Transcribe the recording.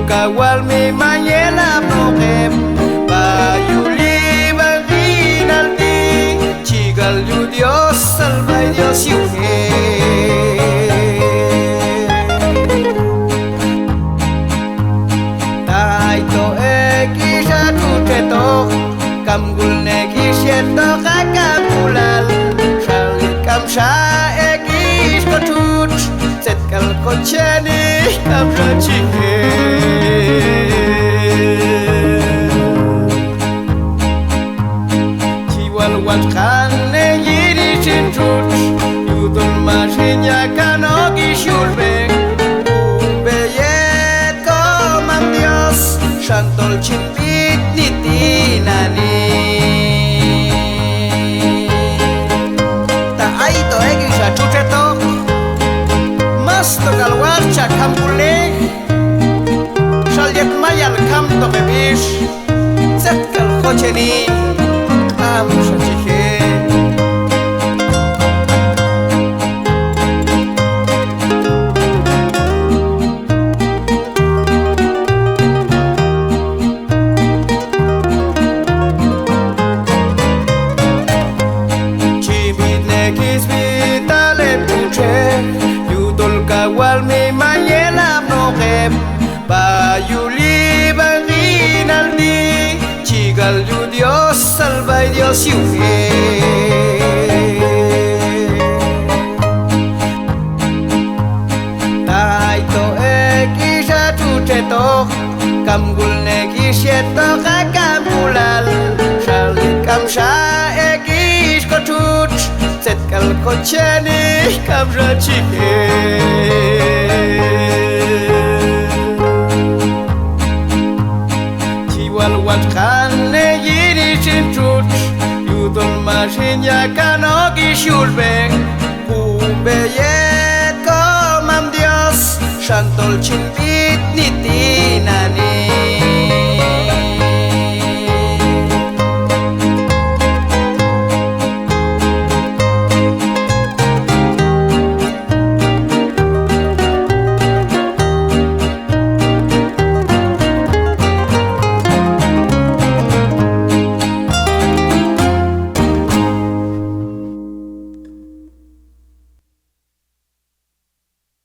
Kawal mi manyela problem Bayuli baginaldi Chigal yu Dios salva y Dios yuge Taito ekisha tuteto Kamgul nekisyeto kakapulal Shalit kamsha ekish kotut Setkal kocheni kamsha chike Watkhane yiri chintut Yudul mashinya kanogi shulbek Ubeyet komam Dios Shantol chimpit nitinani Ta aito egisha chucheto Masto galwarcha kampule Shalyet mayal kamto bebish Zetkal kocheni Kawal mi manyela nohem Bayuli baginaldi Chigal yu Dios salva y Dios yuge Taito ekisha tuteto Kamgul nekisyeto kakamulal Shalit kamsha ekish kotut Setkal kocheni kamsha chike Jiwal watkhane yiri chintut Yudol mashinya kanogi shulbek Ubeyet komam Dios Shantol chimpit niti